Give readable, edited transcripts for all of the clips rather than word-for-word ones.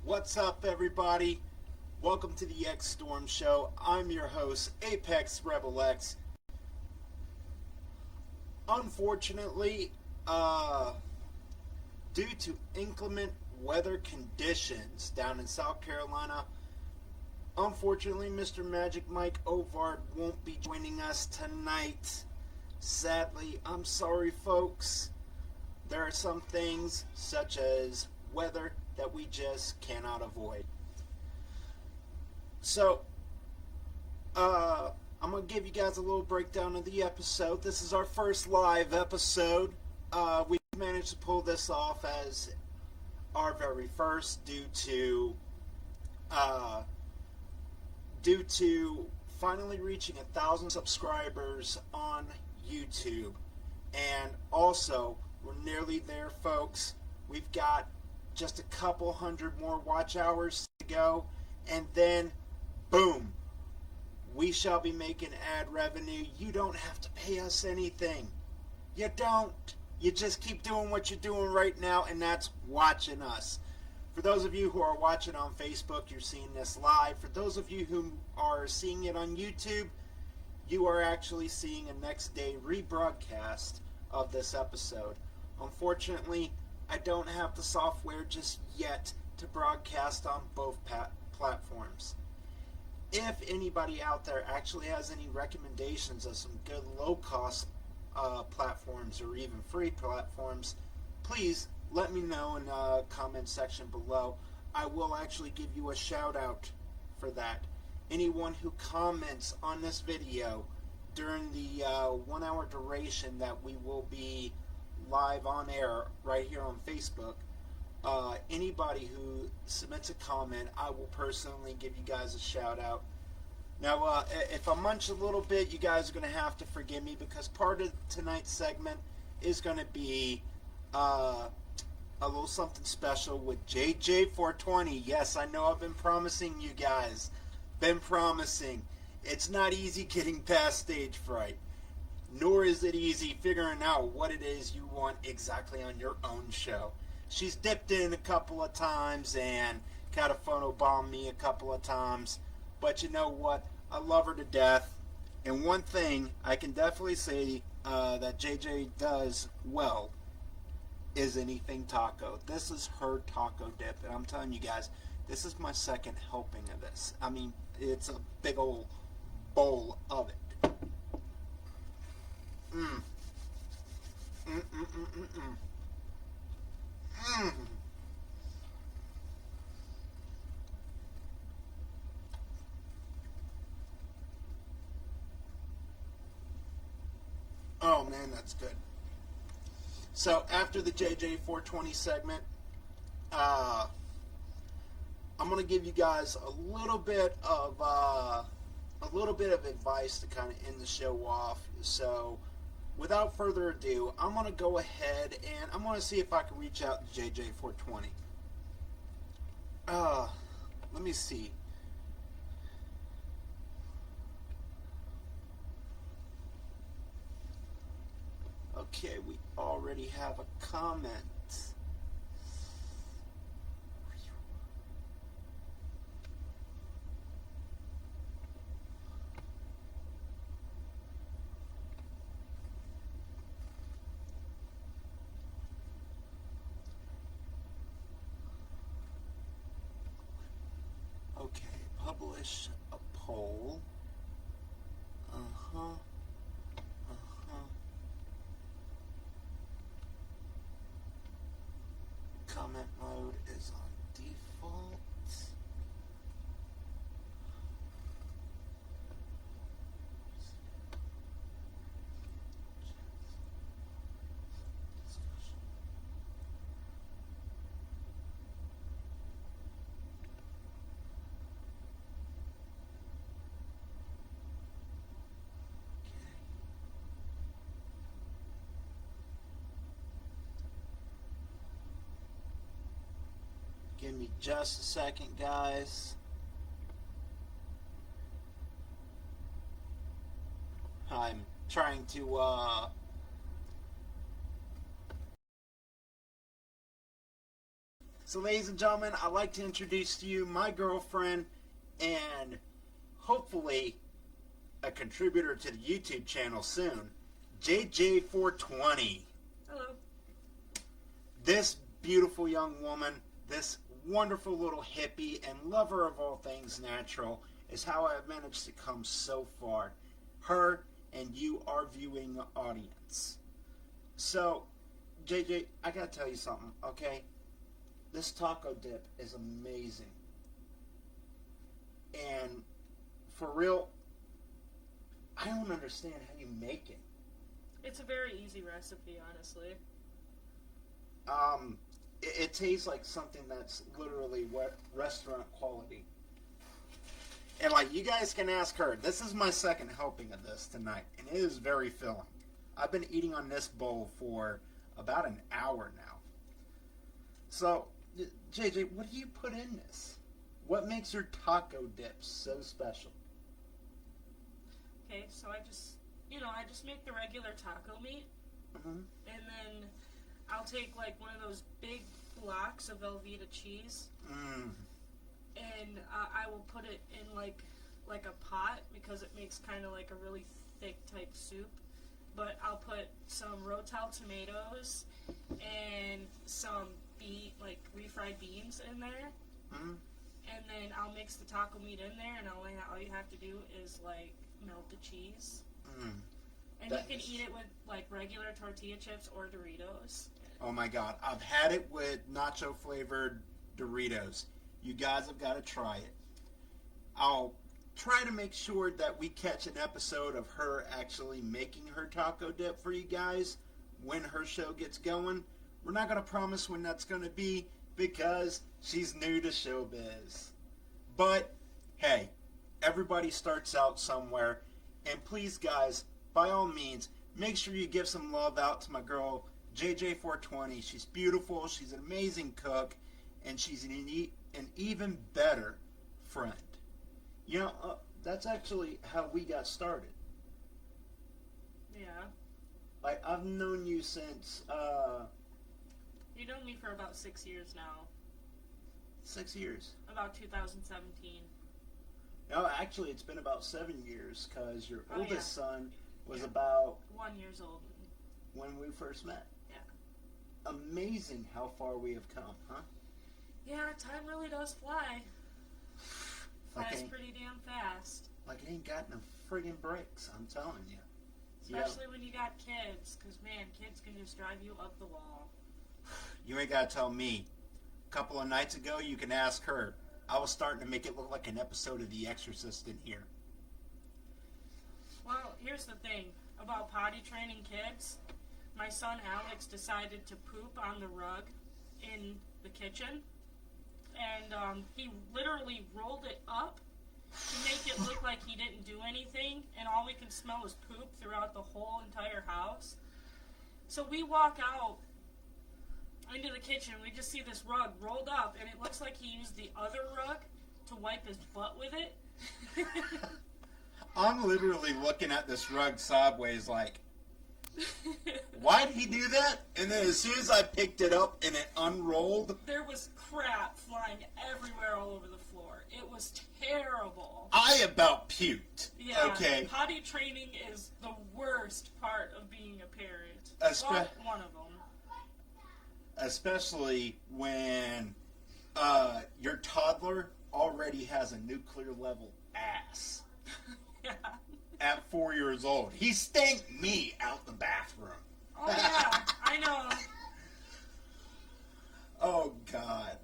What's up, everybody? Welcome to the X Storm Show. I'm your host, Apex Rebel X. Unfortunately, due to inclement weather conditions down in South Carolina, unfortunately, Mr. Magic Mike Ovard won't be joining us tonight. Sadly, I'm sorry, folks. There are some things, such as weather, that we just cannot avoid. So, I'm going to give you guys a little breakdown of the episode. This is our first live episode. We managed to pull this off as our very first uh, due to finally reaching 1,000 subscribers on YouTube. And also, we're nearly there, folks. We've got just a couple hundred more watch hours to go, and then boom, we shall be making ad revenue. You don't have to pay us anything. You don't. You just keep doing what you're doing right now, and that's watching us. For those of you who are watching on Facebook, you're seeing this live. For those of you who are seeing it on YouTube, you are actually seeing a next day rebroadcast of this episode. Unfortunately, I don't have the software just yet to broadcast on both platforms. If anybody out there actually has any recommendations of some good low-cost platforms or even free platforms, please let me know in the comment section below. I will actually give you a shout out for that. Anyone who comments on this video during the 1 hour duration that we will be live on air right here on Facebook, anybody who submits a comment, I will personally give you guys a shout out. Now, if I munch a little bit, you guys are going to have to forgive me, because part of tonight's segment is going to be a little something special with JJ420. Yes, I know I've been promising you guys. Been promising. It's not easy getting past stage fright. Nor is it easy figuring out what it is you want exactly on your own show. She's dipped in a couple of times and kind of photobombed me a couple of times. But you know what? I love her to death. And one thing I can definitely say that JJ does well is anything taco. This is her taco dip. And I'm telling you guys, this is my second helping of this. I mean, it's a big old bowl of it. Mmm. Mmm, mmm, mmm, mmm, mmm. Mmm. Oh man, that's good. So after the JJ420 segment, uh, I'm gonna give you guys a little bit of advice to kind of end the show off. So without further ado, I'm gonna go ahead and I'm gonna see if I can reach out to JJ420. Uh, Let me see. Okay, we already have a comment. Okay, publish a poll. Uh-huh. Uh-huh. Comment mode is on default. Give me just a second, guys. I'm trying to So, ladies and gentlemen, I'd like to introduce to you my girlfriend and hopefully a contributor to the YouTube channel soon, JJ420. Hello. This beautiful young woman, this wonderful little hippie and lover of all things natural, is how I've managed to come so far. Her and you, our viewing audience. So, JJ, I gotta tell you something, okay? This taco dip is amazing. And for real, I don't understand how you make it. It's a very easy recipe, honestly. It tastes like something that's literally restaurant quality. And like, you guys can ask her. This is my second helping of this tonight, and it is very filling. I've been eating on this bowl for about an hour now. So, JJ, what do you put in this? What makes your taco dip so special? Okay, so I just make the regular taco meat, and then I'll take like one of those big blocks of Velveeta cheese, and I will put it in like a pot because it makes kind of like a really thick type soup. But I'll put some Rotel tomatoes and some refried beans in there, and then I'll mix the taco meat in there, and all you have to do is like melt the cheese. And you can eat it with like regular tortilla chips or Doritos. Oh my God, I've had it with nacho flavored Doritos. You guys have got to try it. I'll try to make sure that we catch an episode of her actually making her taco dip for you guys when her show gets going. We're not going to promise when that's going to be because she's new to showbiz. But hey, everybody starts out somewhere, and please guys, by all means, make sure you give some love out to my girl JJ420. She's beautiful, she's an amazing cook, and she's an even better friend. You know, that's actually how we got started. Yeah. Like, I've known you since, You've known me for about 6 years now. 6 years. About 2017. No, actually, it's been about 7 years, because your oldest son was Yeah. about 1 year old. when we first met. Yeah. Amazing how far we have come, huh? Yeah, time really does fly. Like Flies pretty damn fast. Like it ain't got no friggin' brakes, I'm telling you. Especially when you got kids, because man, kids can just drive you up the wall. You ain't gotta tell me. A couple of nights ago, you can ask her. I was starting to make it look like an episode of The Exorcist in here. Well, here's the thing about potty training kids. My son Alex decided to poop on the rug in the kitchen, and he literally rolled it up to make it look like he didn't do anything, and all we can smell is poop throughout the whole entire house. So we walk out into the kitchen, we just see this rug rolled up, and it looks like he used the other rug to wipe his butt with it. I'm literally looking at this rug sideways like, why'd he do that? And then as soon as I picked it up and it unrolled, there was crap flying everywhere all over the floor. It was terrible. I about puked. Yeah, okay. Potty training is the worst part of being a parent. Well, one of them. Especially when your toddler already has a nuclear level ass. Yeah. At 4 years old. He stanked me out the bathroom. Oh yeah, I know. Oh God.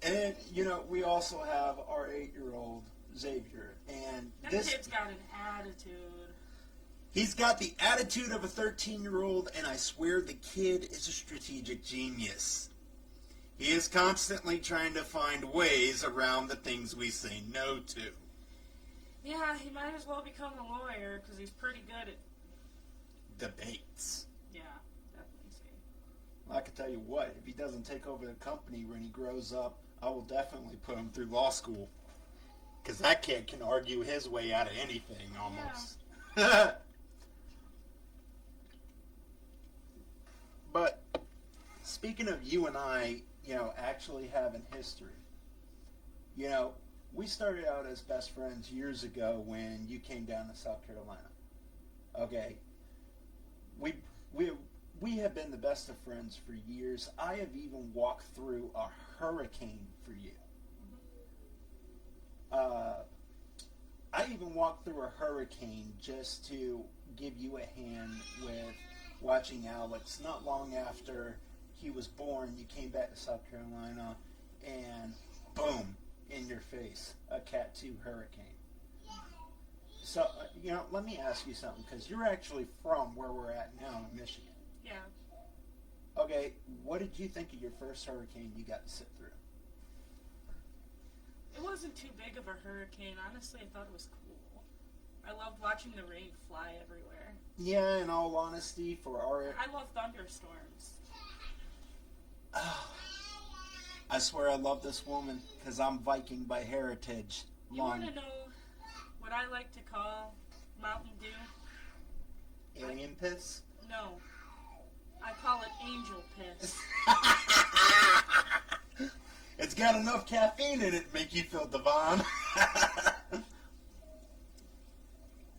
And you know, we also have our 8-year-old Xavier, and That this kid's got an attitude. he's got the attitude of a 13-year-old, and I swear the kid is a strategic genius. He is constantly trying to find ways around the things we say no to. Yeah, he might as well become a lawyer because he's pretty good at Debates. Yeah, definitely see. Well, I can tell you what, if he doesn't take over the company when he grows up, I will definitely put him through law school. Because that kid can argue his way out of anything, almost. Yeah. But, speaking of you and I actually having history. You know, we started out as best friends years ago when you came down to South Carolina. Okay, we we we have been the best of friends for years. I have even walked through a hurricane for you. Uh, I even walked through a hurricane just to give you a hand with watching Alex. Not long after he was born, you came back to South Carolina, and boom, in your face, a Cat 2 hurricane. So, let me ask you something, because you're actually from where we're at now in Michigan. Yeah. Okay, what did you think of your first hurricane you got to sit through? It wasn't too big of a hurricane. Honestly, I thought it was cool. I loved watching the rain fly everywhere. Yeah, in all honesty, for our... I love thunderstorms. I swear I love this woman, because I'm Viking by heritage. You want to know what I like to call Mountain Dew? Alien piss? No. I call it angel piss. It's got enough caffeine in it to make you feel divine.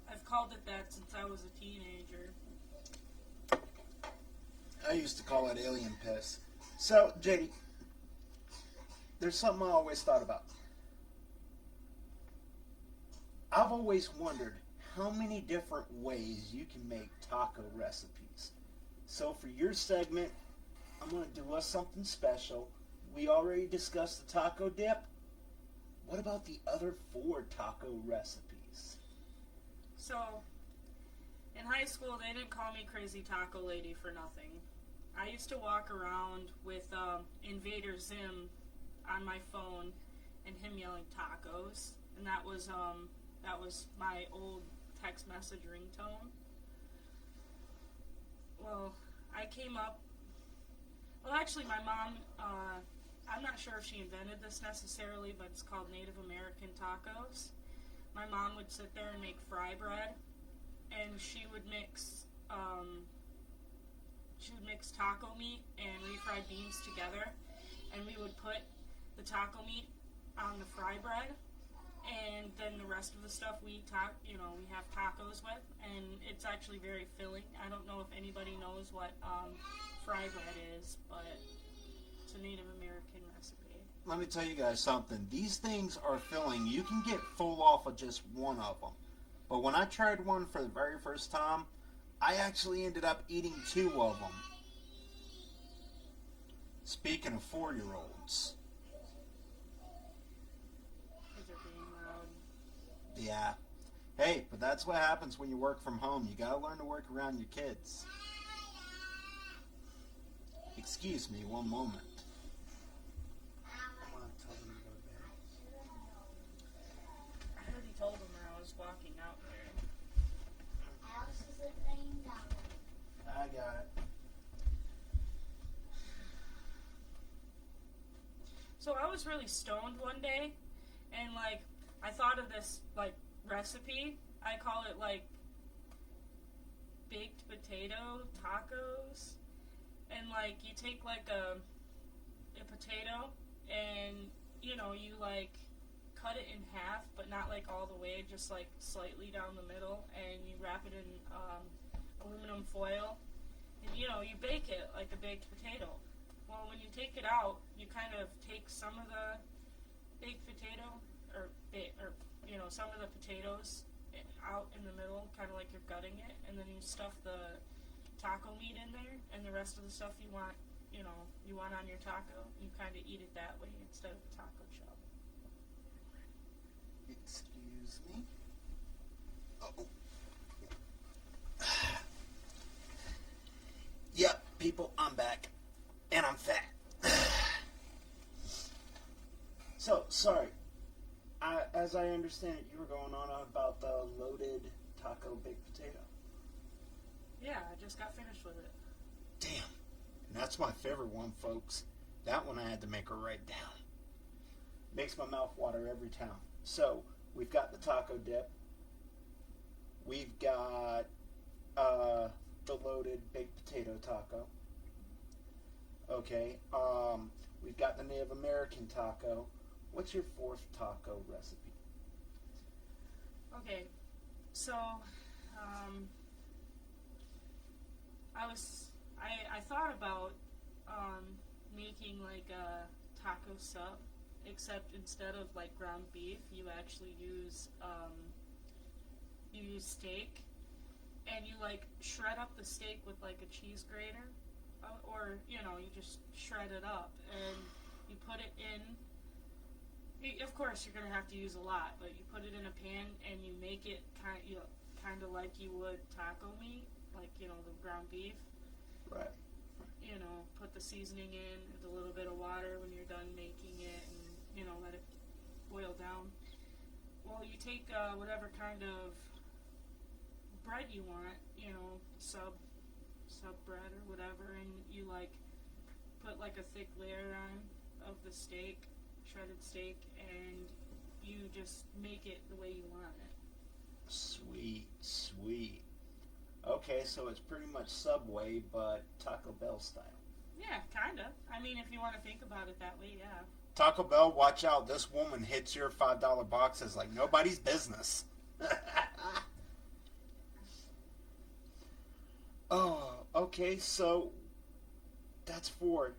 I've called it that since I was a teenager. I used to call it alien piss. So, JD, there's something I always thought about. I've always wondered how many different ways you can make taco recipes. So for your segment, I'm going to do us something special. We already discussed the taco dip. What about the other 4 taco recipes? So, in high school, they didn't call me Crazy Taco Lady for nothing. I used to walk around with Invader Zim on my phone and him yelling tacos, and that was my old text message ringtone. Well, I came up. Well, actually, my mom. I'm not sure if she invented this necessarily, but it's called Native American tacos. My mom would sit there and make fry bread, and she would mix taco meat and refried beans together, and we would put the taco meat on the fry bread, and then the rest of the stuff we have tacos with, and it's actually very filling. I don't know if anybody knows what fry bread is, but it's a Native American recipe. Let me tell you guys something. These things are filling. You can get full off of just one of them. But when I tried one for the very first time, I actually ended up eating 2 of them. Speaking of 4-year-olds. They're being loud. Yeah. Hey, but that's what happens when you work from home. You gotta learn to work around your kids. Excuse me, one moment. I want to tell them to go to bed. I already told them when I was walking out there. I got it. So I was really stoned one day, and I thought of this recipe. I call it baked potato tacos, and you take a potato, and you cut it in half, but not all the way, just slightly down the middle, and you wrap it in aluminum foil, and you bake it like a baked potato. Well, when you take it out, you kind of take some of the baked potato, or some of the potatoes out in the middle, kind of like you're gutting it, and then you stuff the taco meat in there, and the rest of the stuff you want on your taco. You kind of eat it that way instead of the taco shell. Excuse me. Oh. Yep, people, I'm back. And I'm fat. So, sorry. As I understand it, you were going on about the loaded taco baked potato. Yeah, I just got finished with it. Damn. And that's my favorite one, folks. That one I had to make her write down. Makes my mouth water every time. So, we've got the taco dip. We've got the loaded baked potato taco. Okay. We've got have American taco. What's your fourth taco recipe? Okay, so I thought about making like a taco sub, except instead of like ground beef, you actually use steak, and you like shred up the steak with like a cheese grater, or you just shred it up and you put it in. Of course, you're gonna have to use a lot, but you put it in a pan and you make it kind of like you would taco meat, like the ground beef. Right. Put the seasoning in with a little bit of water when you're done making it, and let it boil down. Well, you take whatever kind of bread you want, sub bread or whatever, and you like put like a thick layer on of the steak, shredded steak, and you just make it the way you want it. Sweet, sweet. Okay, so it's pretty much Subway, but Taco Bell style. Yeah, kind of. I mean, if you want to think about it that way, yeah. Taco Bell, watch out. This woman hits your $5 boxes like nobody's business. Oh, okay, so that's 4.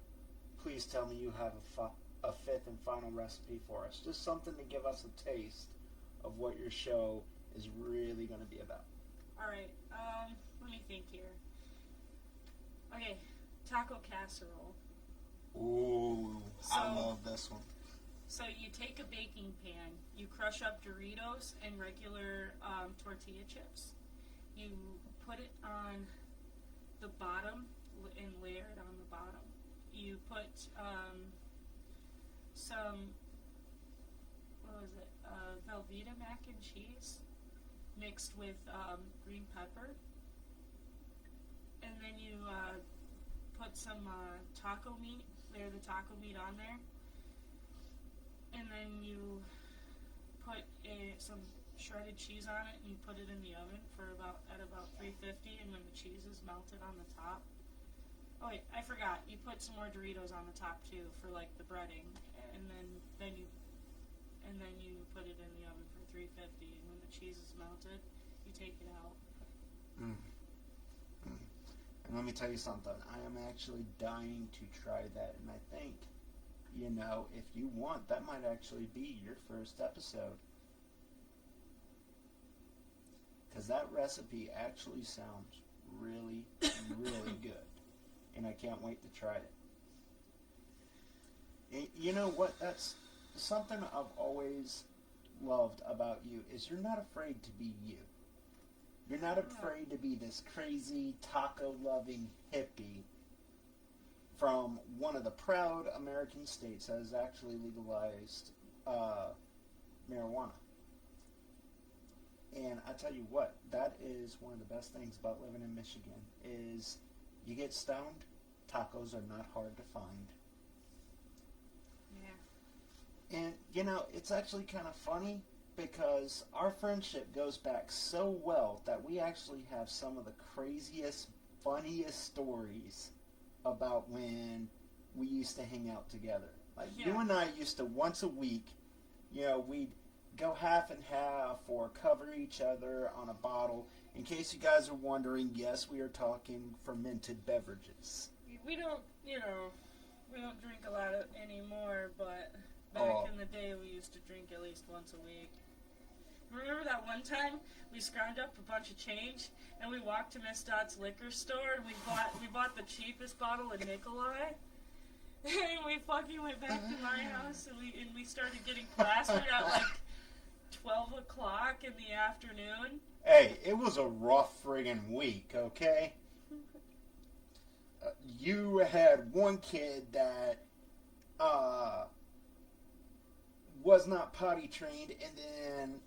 Please tell me you have a fifth and final recipe for us. Just something to give us a taste of what your show is really going to be about. All right, let me think here. Okay, taco casserole. Ooh, So- I love this one. So you take a baking pan, you crush up Doritos and regular tortilla chips. You put it on the bottom and layer it on the bottom. You put some, Velveeta mac and cheese mixed with green pepper. And then you put some taco meat, layer the taco meat on there. And then you put some shredded cheese on it, and you put it in the oven at about 350. And when the cheese is melted on the top, oh wait, I forgot. You put some more Doritos on the top too for like the breading, and then you put it in the oven for 350. And when the cheese is melted, you take it out. And let me tell you something. I am actually dying to try that, and I think, if you want, that might actually be your first episode. Because that recipe actually sounds really, really good. And I can't wait to try it. And you know what? That's something I've always loved about you, is you're not afraid to be you. You're not afraid to be this crazy, taco-loving hippie from one of the proud American states that has actually legalized marijuana. And I tell you what, that is one of the best things about living in Michigan, is you get stoned, tacos are not hard to find. Yeah. And, it's actually kind of funny, because our friendship goes back so well that we actually have some of the craziest, funniest stories about when we used to hang out together. Like, Yeah. you and I used to, once a week, we'd go half and half or cover each other on a bottle. In case you guys are wondering, yes, we are talking fermented beverages. We don't drink a lot anymore, but back in the day we used to drink at least once a week. Remember that one time we scrounged up a bunch of change and we walked to Miss Dot's liquor store and we bought the cheapest bottle of Nikolai, and we fucking went back to my house and we started getting plastered at like 12 o'clock in the afternoon. Hey, it was a rough friggin' week, okay? You had one kid that was not potty trained, and then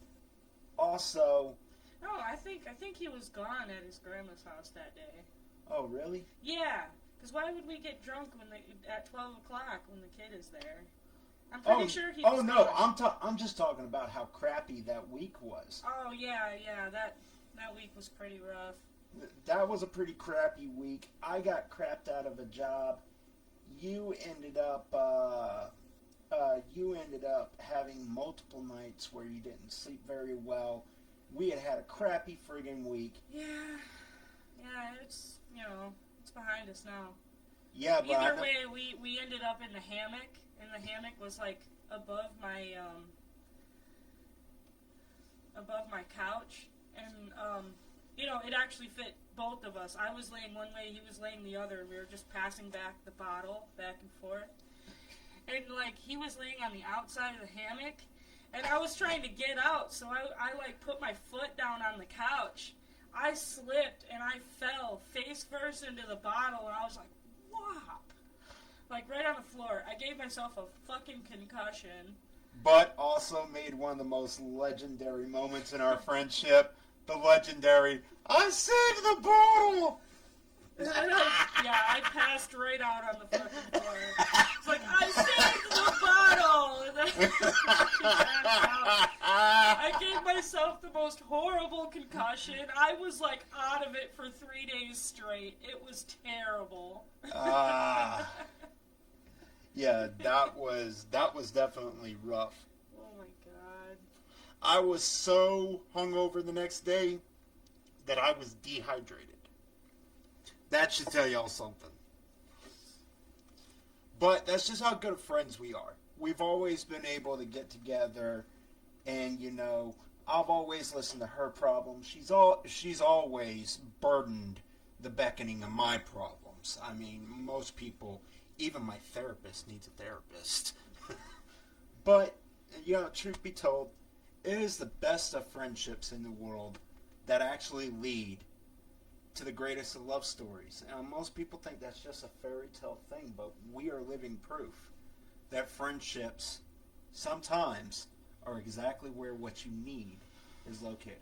also... No, I think he was gone at his grandma's house that day. Oh, really? Yeah, because why would we get drunk at 12 o'clock when the kid is there? I'm pretty sure he was no, gone. I'm just talking about how crappy that week was. Oh, yeah, that week was pretty rough. That was a pretty crappy week. I got crapped out of a job. You ended up you ended up having multiple nights where you didn't sleep very well. We had a crappy friggin' week. Yeah, it's, it's behind us now. Yeah, but either way, we ended up in the hammock, and the hammock was like above my couch, and it actually fit both of us. I was laying one way, he was laying the other, and we were just passing back the bottle back and forth. And like he was laying on the outside of the hammock, and I was trying to get out, so I like put my foot down on the couch. I slipped and I fell face first into the bottle, and I was like, whop! Like right on the floor. I gave myself a fucking concussion. But also made one of the most legendary moments in our friendship. The legendary, I saved the bottle! I passed right out on the fucking floor. It's like, I saved the bottle! And then I gave myself the most horrible concussion. I was like out of it for 3 days straight. It was terrible. Yeah, that was definitely rough. Oh my god. I was so hungover the next day that I was dehydrated. That should tell y'all something. But that's just how good of friends we are. We've always been able to get together, and I've always listened to her problems. She's always burdened the beckoning of my problems. I mean, most people, even my therapist, needs a therapist. But truth be told, it is the best of friendships in the world that actually lead to the greatest of love stories. Most people think that's just a fairy tale thing, but we are living proof that friendships sometimes are exactly where what you need is located.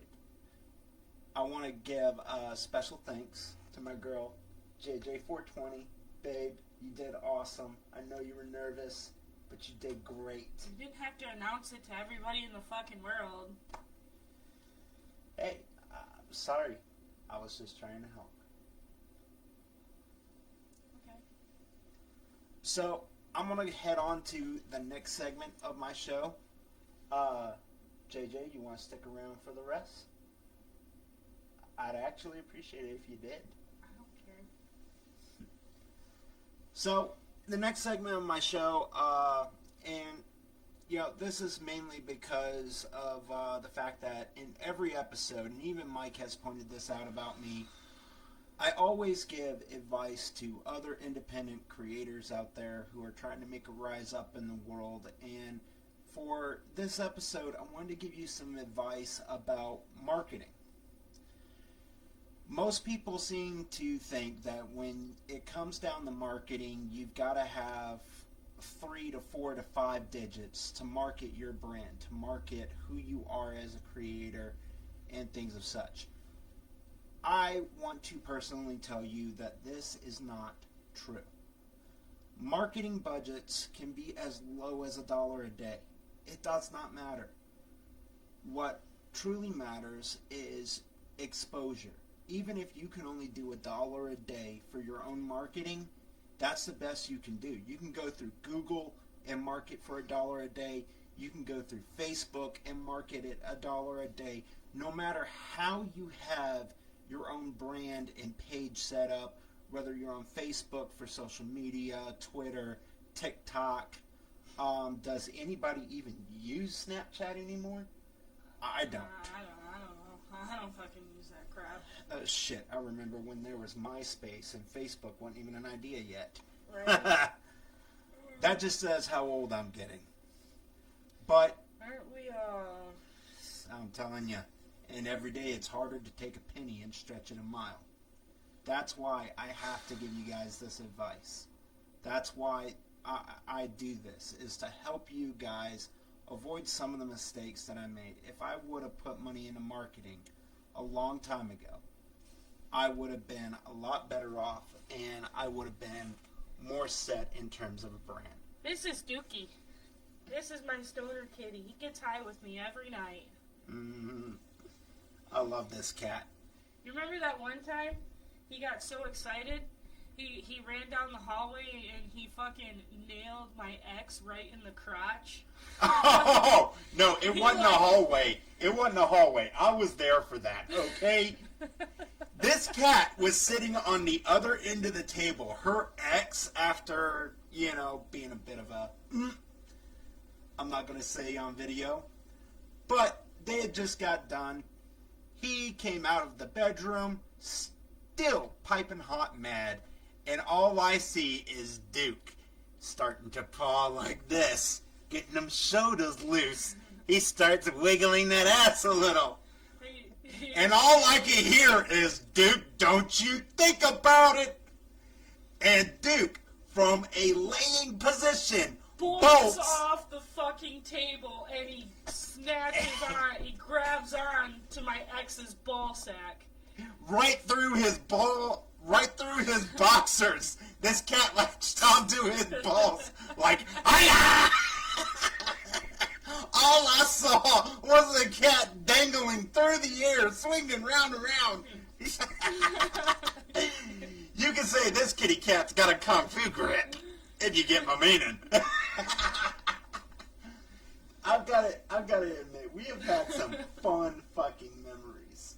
I want to give special thanks to my girl, JJ420. Babe, you did awesome. I know you were nervous, but you did great. You didn't have to announce it to everybody in the fucking world. Hey, sorry. I was just trying to help. Okay. So, I'm going to head on to the next segment of my show. JJ, you want to stick around for the rest? I'd actually appreciate it if you did. I don't care. So, the next segment of my show, this is mainly because of the fact that in every episode, and even Mike has pointed this out about me, I always give advice to other independent creators out there who are trying to make a rise up in the world. And for this episode, I wanted to give you some advice about marketing. Most people seem to think that when it comes down to marketing, you've got to have 3 to 4 to 5 digits to market your brand, to market who you are as a creator and things of such. I want to personally tell you that this is not true. Marketing budgets can be as low as $1 a day. It does not matter. What truly matters is exposure. Even if you can only do $1 a day for your own marketing, that's the best you can do. You can go through Google and market for $1 a day. You can go through Facebook and market it $1 a day. No matter how you have your own brand and page set up, whether you're on Facebook for social media, Twitter, TikTok. Does anybody even use Snapchat anymore? I don't. I don't fucking use that crap. Shit, I remember when there was MySpace and Facebook wasn't even an idea yet. Right. That just says how old I'm getting. But aren't we all? I'm telling you, and every day it's harder to take a penny and stretch it a mile. That's why I have to give you guys this advice. That's why I do this, is to help you guys avoid some of the mistakes that I made. If I would have put money into marketing a long time ago, I would have been a lot better off, and I would have been more set in terms of a brand. This is Dookie. This is my stoner kitty. He gets high with me every night. Mm-hmm. I love this cat. You remember that one time he got so excited He ran down the hallway and he fucking nailed my ex right in the crotch. Oh no! It wasn't a hallway. It wasn't a hallway. I was there for that. Okay. This cat was sitting on the other end of the table. Her ex, after being a bit of a, I'm not gonna say on video, but they had just got done. He came out of the bedroom, still piping hot mad, and all I see is Duke starting to paw like this, getting them shoulders loose. He starts wiggling that ass a little. And all I can hear is, Duke, don't you think about it. And Duke, from a laying position, bolts off the fucking table and he snatches on, he grabs on to my ex's ball sack. Right through his boxers. This cat latched onto his balls like, hiya! All I saw was the cat dangling through the air, swinging round and round. You can say this kitty cat's got a kung fu grip, if you get my meaning. I've got to admit, we have had some fun fucking memories.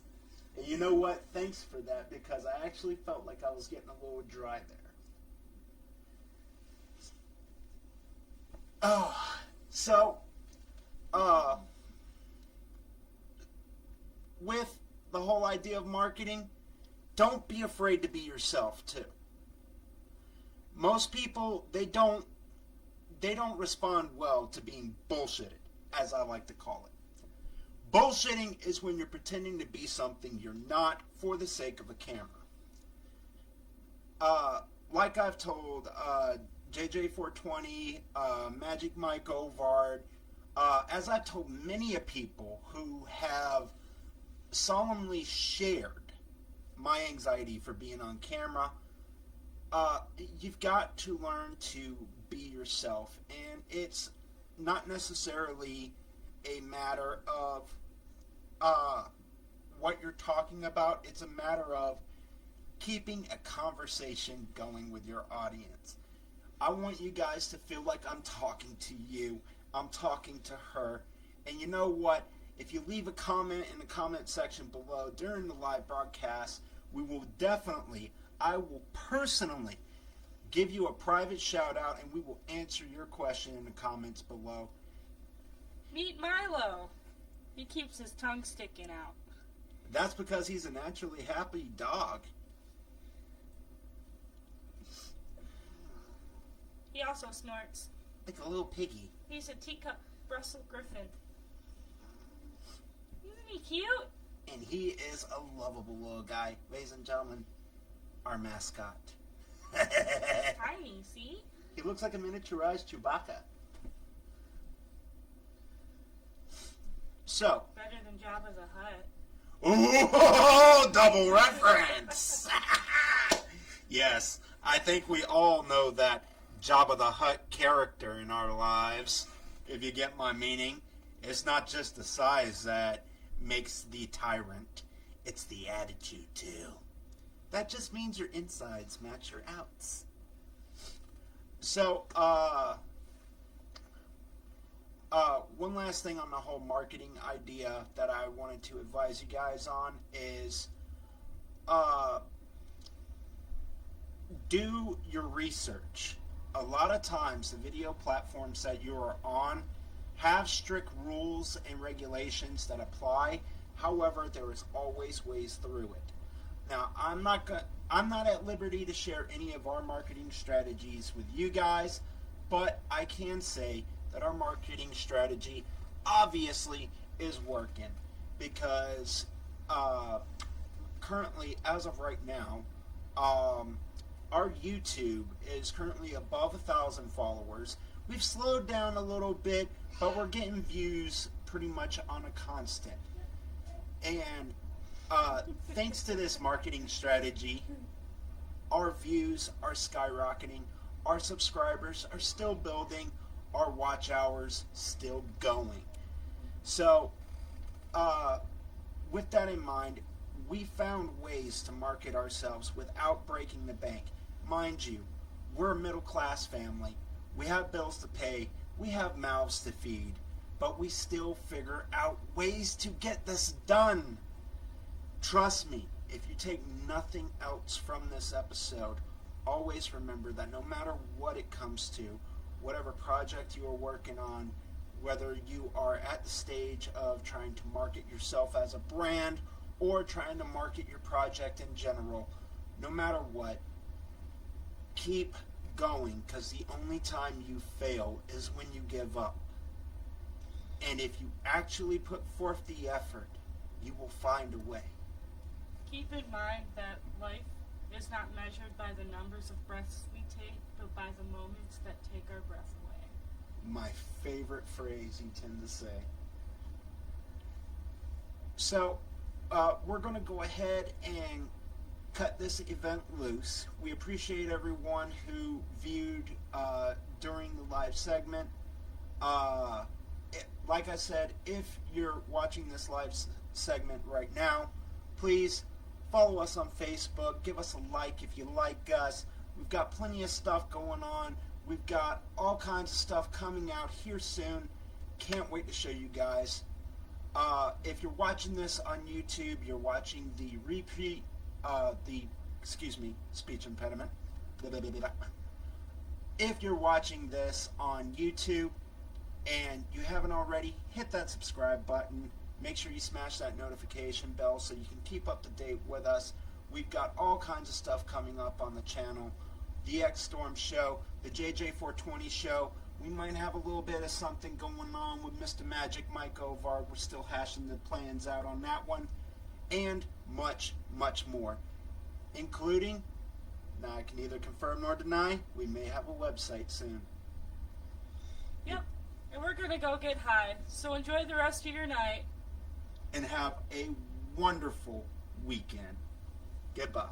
And you know what? Thanks for that, because I actually felt like I was getting a little dry there. Oh, so, with the whole idea of marketing, don't be afraid to be yourself too. Most people, they don't respond well to being bullshitted, as I like to call it. Bullshitting is when you're pretending to be something you're not for the sake of a camera. Like I've told JJ420, Magic Mike Ovard, as I've told many of people who have solemnly shared my anxiety for being on camera, you've got to learn to be yourself. And it's not necessarily a matter of what you're talking about. It's a matter of keeping a conversation going with your audience. I want you guys to feel like I'm talking to you. I'm talking to her. And you know what? If you leave a comment in the comment section below during the live broadcast, I will personally give you a private shout out and we will answer your question in the comments below. Meet Milo. He keeps his tongue sticking out. That's because he's a naturally happy dog. He also snorts. Like a little piggy. He's a teacup Russell Griffin. Isn't he cute? And he is a lovable little guy. Ladies and gentlemen, our mascot. Tiny, see? He looks like a miniaturized Chewbacca. So. Better than Jabba the Hutt. Ooh, double reference. Yes, I think we all know that Jabba the Hutt character in our lives, if you get my meaning. It's not just the size that makes the tyrant, it's the attitude too. That just means your insides match your outs. So, one last thing on the whole marketing idea that I wanted to advise you guys on is, do your research. A lot of times the video platforms that you are on have strict rules and regulations that apply. However, there is always ways through it. Now, I'm not at liberty to share any of our marketing strategies with you guys, but I can say that our marketing strategy obviously is working, because currently, as of right now, our YouTube is currently above 1,000 followers. We've slowed down a little bit, but we're getting views pretty much on a constant. And thanks to this marketing strategy, our views are skyrocketing, our subscribers are still building, our watch hours still going. So, with that in mind, we found ways to market ourselves without breaking the bank. mind you, we're a middle-class family. We have bills to pay. We have mouths to feed. But we still figure out ways to get this done. Trust me, if you take nothing else from this episode, always remember that no matter what it comes to, whatever project you are working on, whether you are at the stage of trying to market yourself as a brand or trying to market your project in general, no matter what, keep going, because the only time you fail is when you give up. And if you actually put forth the effort, you will find a way. Keep in mind that life is not measured by the numbers of breaths we take, but by the moments that take our breath away. My favorite phrase you tend to say. So, we're going to go ahead and cut this event loose. We appreciate everyone who viewed during the live segment. Like I said, if you're watching this live segment right now, please follow us on Facebook. Give us a like if you like us. We've got plenty of stuff going on. We've got all kinds of stuff coming out here soon. Can't wait to show you guys. If you're watching this on YouTube, you're watching the repeat, speech impediment. If you're watching this on YouTube and you haven't already, hit that subscribe button. Make sure you smash that notification bell so you can keep up to date with us. We've got all kinds of stuff coming up on the channel. The X Storm Show, the JJ420 Show. We might have a little bit of something going on with Mr. Magic Mike Ovar. We're still hashing the plans out on that one. And much, much more. Including, now I can neither confirm nor deny, we may have a website soon. Yep. And we're going to go get high. So enjoy the rest of your night. And have a wonderful weekend. Goodbye.